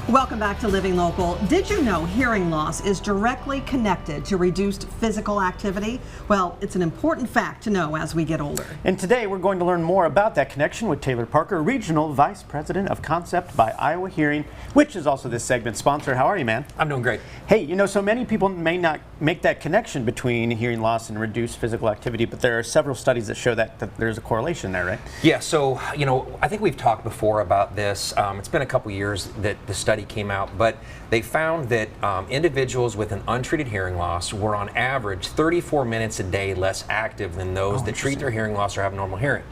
Welcome back to Living Local. Did you know hearing loss is directly connected to reduced physical activity? Well, it's an important fact to know as we get older. And today we're going to learn more about that connection with Taylor Parker, Regional Vice President of Concept by Iowa Hearing, which is also this segment's sponsor. How are you, man? I'm doing great. Hey, you know, so many people may not make that connection between hearing loss and reduced physical activity, but there are several studies that show that there's a correlation there, right? Yeah, so, you know, I think we've talked before about this. It's been a couple years that the study came out, but they found that individuals with an untreated hearing loss were on average 34 minutes a day less active than those that treat their hearing loss or have normal hearing.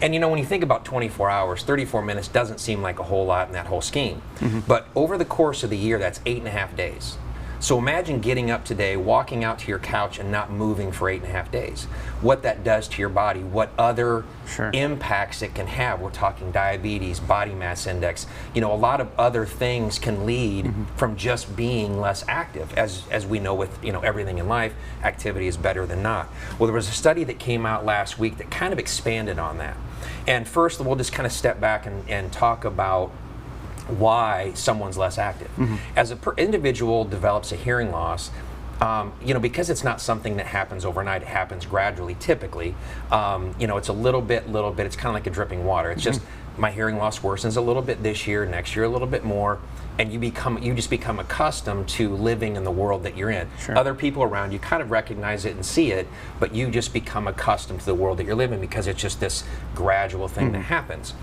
And you know, when you think about 24 hours, 34 minutes doesn't seem like a whole lot in that whole scheme. But over the course of the year, that's 8.5 days. So imagine getting up today, walking out to your couch and not moving for 8.5 days. What that does to your body, what other impacts it can have. We're talking diabetes, body mass index, you know, a lot of other things can lead from just being less active. As we know with, you know, everything in life, activity is better than not. Well, there was a study that came out last week that kind of expanded on that. And first, we'll just kind of step back and talk about why someone's less active. As an individual develops a hearing loss, you know, because it's not something that happens overnight, it happens gradually, typically. You know, it's a little bit, it's kind of like a dripping water. It's just, my hearing loss worsens a little bit this year, next year a little bit more, and you just become accustomed to living in the world that you're in. Other people around you kind of recognize it and see it, but you just become accustomed to the world that you're living because it's just this gradual thing that happens.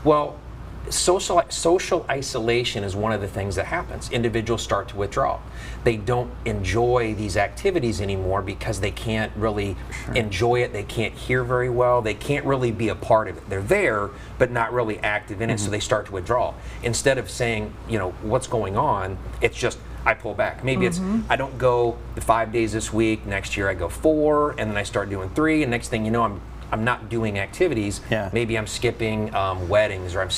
Well, social isolation is one of the things that happens. Individuals start to withdraw. They don't enjoy these activities anymore because they can't really enjoy it. They can't hear very well. They can't really be a part of it. They're there, but not really active in it, so they start to withdraw. Instead of saying, you know, what's going on, it's just, I pull back. Maybe it's, I don't go the 5 days this week, next year I go 4, and then I start doing 3, and next thing you know, I'm not doing activities. Maybe I'm skipping weddings, or I'm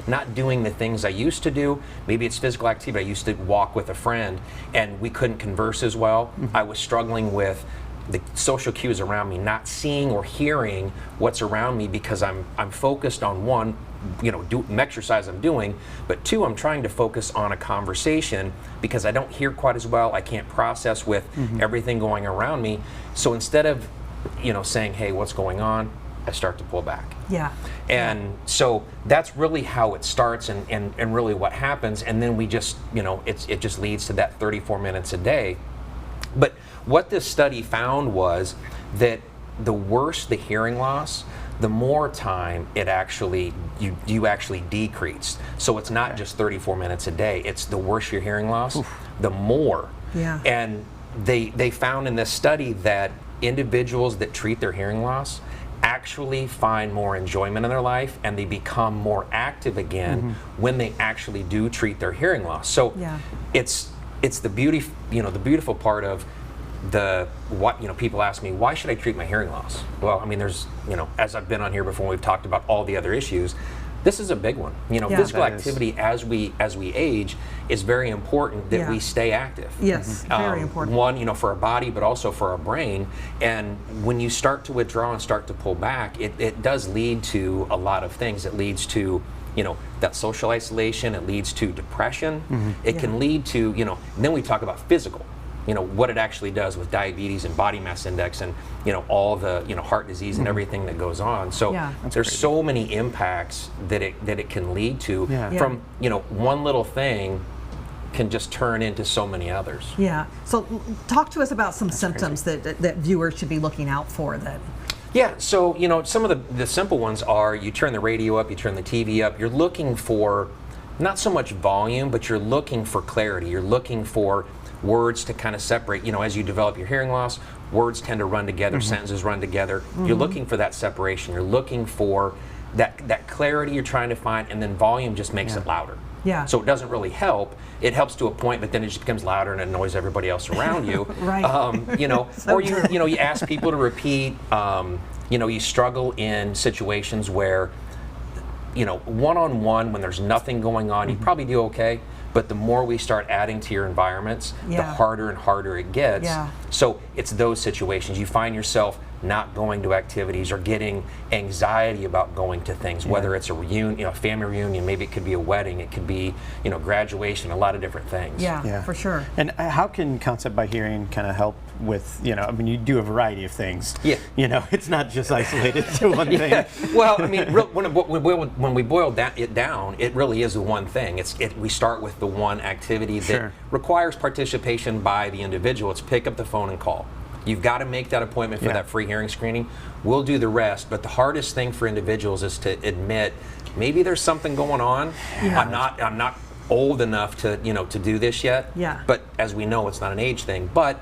not doing the things I used to do. Maybe it's physical activity. I used to walk with a friend and we couldn't converse as well. I was struggling with the social cues around me, not seeing or hearing what's around me because I'm focused on one, you know, exercise I'm doing, but 2, I'm trying to focus on a conversation because I don't hear quite as well. I can't process with everything going around me. So instead of, you know, saying, hey, what's going on, I start to pull back. And so that's really how it starts and really what happens. And then we just, you know, it just leads to that 34 minutes a day. But what this study found was that the worse the hearing loss, the more time it actually, you actually decreased. So it's not just 34 minutes a day, it's the worse your hearing loss, the more. And they found in this study that individuals that treat their hearing loss actually find more enjoyment in their life, and they become more active again when they actually do treat their hearing loss. So it's the beauty, you know, the beautiful part of what, you know, people ask me, why should I treat my hearing loss? Well, I mean, there's, you know, as I've been on here before, we've talked about all the other issues. This is a big one. You know, physical activity as we age is very important that we stay active. Very important. One, you know, for our body, but also for our brain. And when you start to withdraw and start to pull back, it does lead to a lot of things. It leads to, you know, that social isolation. It leads to depression. It can lead to, you know, and then we talk about physical. You know, what it actually does with diabetes and body mass index and, you know, all the, you know, heart disease and everything that goes on. So there's so many impacts that it can lead to from, you know, one little thing can just turn into so many others. So talk to us about some symptoms that viewers should be looking out for then. So, you know, some of the simple ones are you turn the radio up, you turn the TV up, you're looking for not so much volume, but you're looking for clarity. You're looking for words to kind of separate. You know, as you develop your hearing loss, words tend to run together, sentences run together. You're looking for that separation. You're looking for that clarity you're trying to find, and then volume just makes it louder. So it doesn't really help. It helps to a point, but then it just becomes louder and annoys everybody else around you. You know, or you ask people to repeat. You know, you struggle in situations where, you know, one-on-one when there's nothing going on, you probably do okay. but the more we start adding to your environments, the Yeah. harder and harder it gets. Yeah. So it's those situations. You find yourself not going to activities or getting anxiety about going to things, whether it's a reunion, a family reunion, maybe it could be a wedding, it could be, graduation, a lot of different things. Yeah, for sure. And how can Concept by Hearing kind of help with, you do a variety of things. Yeah. It's not just isolated to one thing. Yeah. Well, I mean, when we boil it down, it really is the one thing. We start with the one activity that Sure. requires participation by the individual. It's pick up the phone and call. You've got to make that appointment for Yeah. that free hearing screening. We'll do the rest, but the hardest thing for individuals is to admit maybe there's something going on. Yeah. I'm not old enough to do this yet. Yeah. But as we know, it's not an age thing. But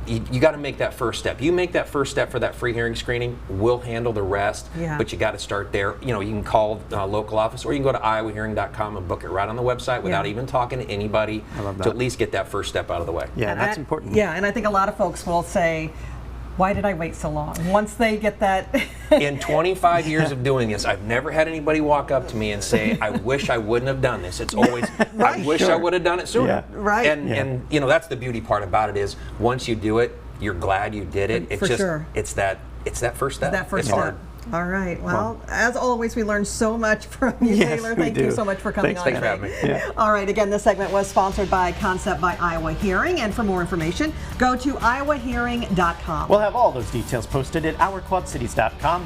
you got to make that first step. You make that first step for that free hearing screening, we'll handle the rest. Yeah. But you got to start there. You can call local office, or you can go to iowahearing.com and book it right on the website without Yeah. even talking to anybody. I love to that. at least get that first step out of the way. Yeah, And that's I- important. Yeah, and I think a lot of folks will say, why did I wait so long? Once they get that. In 25 years of doing this, I've never had anybody walk up to me and say, I wish I wouldn't have done this. It's always, I wish I Sure. would have done it sooner. Yeah. Right. And that's the beauty part about it is once you do it, you're glad you did it. It's For just, sure. it's that first step. That first it's step. hard. All right. Well, as always, we learned so much from you, Yes, Taylor. we Thank you do. so much for coming Thanks on for today. having me. Yeah. All right. Again, this segment was sponsored by Concept by Iowa Hearing. And for more information, go to iowahearing.com. We'll have all those details posted at ourquadcities.com.